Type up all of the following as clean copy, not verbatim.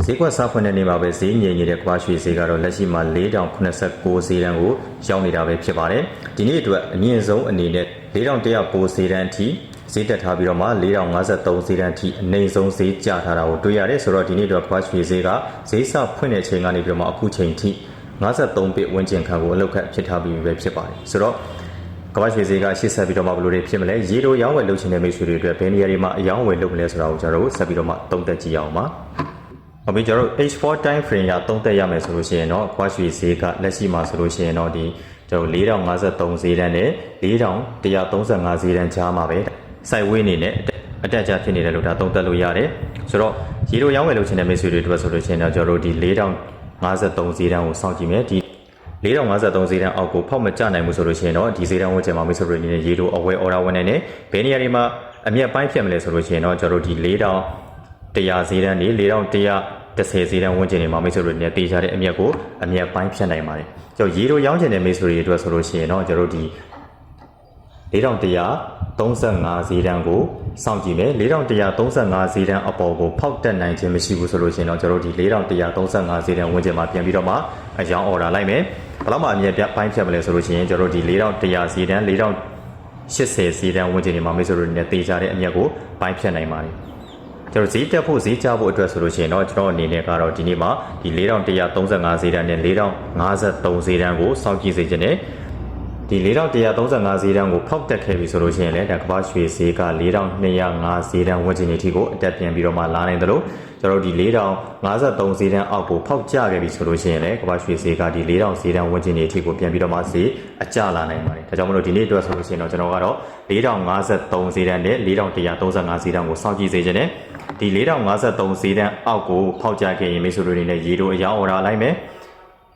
ဈေးကွက်စားဖွင့်တဲ့နေ့မှာပဲဈေးငြိမ်နေတဲ့ကမ္ဘာရွှေဈေးကတော့လက်ရှိမှာ4089ဈေးတန်းကိုရောက်နေတာပဲဖြစ်ပါတယ်ဒီနေ့အတွက်အမြင့်ဆုံးအနေနဲ့4109ဈေးတန်းအထိဈေးတက်ထားပြီးတော့မှ4053ဈေးတန်းအထိအနိမ့်ဆုံးဈေးကျထားတာကိုတွေ့ရတယ်ဆိုတော့ဒီနေ့အတွက်ကမ္ဘာရွှေဈေးကဈေးစဖွင့်တဲ့ချိန်ကနေပြီးတော့မှအခုချိန်ထိ53ဘစ်ဝန်းကျင်ခန့်ကိုအလောက်ခတ်ဖြစ်ထားပြီးပဲဖြစ်ပါတယ်ဆိုတော့ကမ္ဘာရွှေဈေးကရှေ့ဆက်ပြီးတော့မှဘယ်လိုတွေဖြစ်မလဲရေတိုရောင်းဝယ်လုပ်ချင်တဲ့မိတ်ဆွေတွေအတွက်ဘယ်နေရာတွေမှာအယောင်းဝယ်လုပ်မလဲဆိုတာကိုကျွန်တော်တို့ဆက်ပြီးတော့မှသုံးသပ်ကြည့်အောင်ပါဟုတ်ပြီကျွန်တော်တို့ H4 time frame ရသုံးသပ်ရမယ်ဆိုလို့ရှိရင်တော့ကမ္ဘာရွှေဈေးကလက်ရှိမှာဆိုလို့ရှိရင်တော့ဒီကျွန်တော်4053ဈေးတန်းနဲ့4135ဈေးတန်းကြားမှာပဲစိုက်ဝေးနေနဲ့အတက်အကျဖြစ်နေတယ်လို့ဒါသုံးသပ်လို့ရတယ်ဆိုတော့ရေတိုရောင်းဝယ်လုပ်ချင်တဲ့မိတ်ဆွေတွေအတွက်ဆိုလို့ရှိရင်တော့ကျွန်တော်တို့ဒီ4053ဈေးတန်းကိုစောင့်ကြည့်မယ်ဒီ4053ဈေးတန်းအောက်ကိုဖောက်မကျနိုင်ဘူးဆိုလို့ရှိရင်တော့ဒီဈေးတန်းဝန်းကျင်မှာမိတ်ဆွေတွေအနေနဲ့ရေတိုအဝယ်အော်ဒါဝင်နိုင်တယ်ဘယ်နေရာတွေမှာအမြတ်ပိုင်းဖြစ်မလဲဆိုလို့ရှိရင်တော့ကျွန်တော်တို့ဒီ4100ဈေးတန်းနေ4110ဈေးတန်းဝန်းကျင်တွေမှာမိတ်ဆွေတွေအနေနဲ့တေးကြတဲ့အမြတ်ကိုအမြတ်ပိုင်းဖြတ်နိုင်ပါတယ်ကျွန်တော်ရေတိုရောင်းချင်တဲ့မိတ်ဆွေတွေအတွက်ဆိုလို့ရှိရင်တော့ကျွန်တော်တို့ဒီ4135ဈေးတန်းကိုစောင့်ကြည့်မယ်4135ဈေးတန်းအပေါ်ကိုဖောက်တက်နိုင်ခြင်းမရှိဘူးဆိုလို့ရှိရင်တော့ကျွန်တော်တို့ဒီ4135ဈေးတန်းဝန်းကျင်မှာပြန်ပြီးတော့မှအယောင်းအော်ဒါလိုက်မယ်ဘယ်လောက်မှအမြတ်ပိုင်းဖြတ်မလဲဆိုလို့ရှိရင်ကျွန်တော်တို့ဒီ4100ဈေးတန်း4080ဈေးတန်းဝန်းကျင်တွေမှာမိတ်ဆွေတွေနဲ့တေးကြတဲ့အမြတ်ကိုပိုင်းဖြတ်နိုင်ပါတယ်ကျွန်တော်ဈေးတက်ဖို့ဈေးကျဖို့အတွက်ဆိုလို့ရှိရင်တော့ကျွန်တော်အနေနဲ့ကတော့ဒီနေ့မှာဒီ4135ဈေးတန်းနဲ့4053ဈေးတန်းကိုစောင့်ကြည့်စေချင်တယ်ဒီ4135ဈေးတန်းကိုဖောက်တက်ခဲ့ပြီဆိုလို့ရှိရင်လည်းဒါကမ္ဘာရွှေဈေးက4205ဈေးတန်းဝန်းကျင်အထိကိုအတက်ပြန်ပြီးတော့မှလာနိုင်တယ်လို့ကျွန်တော်တို့ဒီ4053ဈေးတန်းအောက်ကိုဖောက်ကျခဲ့ပြီဆိုလို့ရှိရင်လည်းကမ္ဘာရွှေဈေးကဒီ4000ဈေးတန်းဝန်းကျင်အထိကိုပြန်ပြီးတော့မှဈေးအကျလာနိုင်ပါတယ်ဒါကြောင့်မလို့ဒီနေ့အတွက်ဆိုလို့ရှိရင်တော့ကျွန်တော်ကတော့4053ဈေးတန်းနဲ့4135ဈေးတန်းကိုစောင့်ကြည့်စေချင်တယ်ဒီ4053ဈေးတန်းအောက်ကိုဖောက်ကျခဲ့ရင်မိတ်ဆွေတို့အနေနဲ့ရေတိုအယောင်းအော်ဒါလိုက်မယ်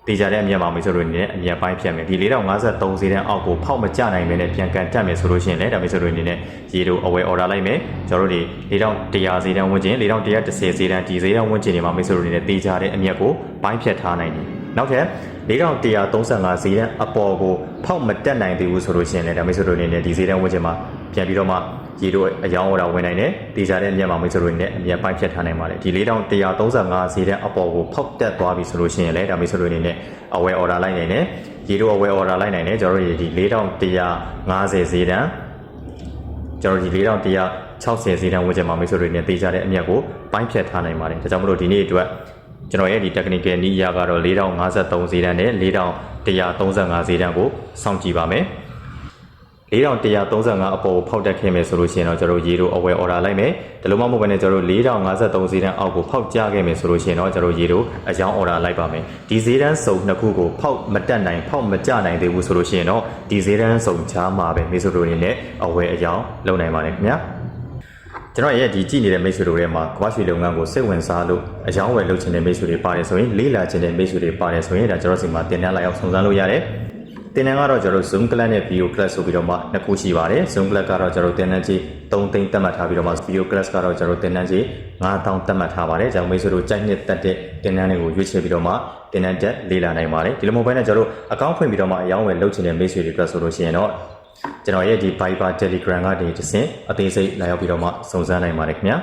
တေးကြတဲ့အမြတ်မှာမိတ်ဆွေတို့အနေနဲ့အမြတ်ပိုင်းဖြတ်မယ်ဒီ4053ဈေးတန်းအောက်ကိုဖောက်မကျနိုင်မယ်နဲ့ပြန်ကန်တက်မယ်ဆိုလို့ရှိရင်လည်းဒါမိတ်ဆွေတို့အနေနဲ့ရေတိုအဝယ်အော်ဒါလိုက်မယ်ကျွန်တော်တို့ဒီ4100ဈေးတန်းဝန်းကျင်4110ဈေးတန်းဒီဈေးတန်းဝန်းကျင်တွေမှာမိတ်ဆွေတို့အနေနဲ့တေးကြတဲ့အမြတ်ကိုပိုင်းဖြတ်ထားနိုင်တယ်နောက်ထပ်4135ဈေးတန်းအပေါ်ကိုဖောက်မတက်နိုင်သေးဘူးဆိုလို့ရှိရင်လည်းဒါမိတ်ဆွေတို့အနေနဲ့ဒီဈေးတန်းဝန်းကျင်မှာပြန်ပြီးတော့မှရေတိုအယောင်းအော်ဒါဝင်နိုင်တယ်တေးကြတဲ့အမြတ်မှာမိတ်ဆွေတို့အနေနဲ့အမြတ်ပိုင်းဖြတ်ထားနိုင်ပါတယ်ဒီ4135ဈေးတန်းအပေါ်ကိုဖောက်တက်သွားပြီဆိုလို့ရှိရင်လည်းဒါမိတ်ဆွေတို့အနေနဲ့အဝယ်အော်ဒါလိုက်နိုင်တယ်ရေတိုအဝယ်အော်ဒါလိုက်နိုင်တယ်ကျွန်တော်တို့ဒီ4150ဈေးတန်းကျွန်တော်ဒီ4160ဈေးတန်းဝန်းကျင်မှာမိတ်ဆွေတို့အနေနဲ့တေးကြတဲ့အမြတ်ကိုပိုင်းဖြတ်ထားနိုင်ပါတယ်ဒါကြောင့်မလို့ဒီနေ့အတွက်ကျွန်တော်ရဲ့ဒီ technical နည်းအရကတော့4053ဈေးတန်းနဲ့4135ဈေးတန်းကိုစောင့်ကြည့်ပါမယ်4135အပေါ်ကိုဖောက်တက်ခဲ့မယ်ဆိုလို့ရှိရင်တော့ကျွန်တော်ရေတိုအဝယ်အော်ဒါလိုက်မယ်ဒီလိုမှမဟုတ်ဘဲနဲ့ကျွန်တော်4053ဈေးတန်းအောက်ကိုဖောက်ကျခဲ့မယ်ဆိုလို့ရှိရင်တော့ကျွန်တော်ရေတိုအယောင်းအော်ဒါလိုက်ပါမယ်ဒီဈေးတန်းစုံနှစ်ခုကိုဖောက်မတက်နိုင်ဖောက်မကျနိုင်သေးဘူးဆိုလို့ရှိရင်တော့ဒီဈေးတန်းစုံချားမှာပဲမိတ်ဆွေတို့အနေနဲ့အဝယ်အယောင်းလုပ်နိုင်ပါတယ်ခင်ဗျာကျွန်တော်ရဲ့ဒီကြည့်နေတဲ့မိတ်ဆွေတို့တွေမှာကမ္ဘာရွှေလုပ်ငန်းကိုစိတ်ဝင်စားလို့အယောင်းဝယ်လုပ်ချင်တဲ့မိတ်ဆွေတွေပါတယ်ဆိုရင်လေးလာချင်တဲ့မိတ်ဆွေတွေပါတယ်ဆိုရင်ဒါကျွန်တော်စီမှာတင်ပြလိုက်အောင်စုံစမ်းလို့ရတယ်တင်နန်းကတော့ကျွန်တော် Zoom class နဲ့ Video class ဆိုပြီးတော့မှနှစ်ခုရှိပါတယ် Zoom class ကတော့ကျွန်တော်တင်နန်းကြီး3သိန်းသတ်မှတ်ထားပြီးတော့မှ Video class ကတော့ကျွန်တော်တင်နန်းကြီး9000သတ်မှတ်ထားပါတယ်ကျွန်တော်မိတ်ဆွေတို့ကြိုက်နှစ်တက်တဲ့တင်နန်းတွေကိုရွေးချယ်ပြီးတော့မှတင်နန်းတက်လေ့လာနိုင်ပါတယ်ဒီလိုမျိုးပဲနဲ့ကျွန်တော်အကောင့်ဖွင့်ပြီးတော့မှအယောင်းဝယ်လုပ်ချင်တဲ့မိတ်ဆွေတွေအတွက်ဆိုလို့ရှိရင်တော့ကျွန်တော်ရဲ့ဒီ Viber Telegram ကနေတစ်ဆင့်အသေးစိတ်လာရောက်ပြီးတော့မှစုံစမ်းနိုင်ပါတယ်ခင်ဗျာ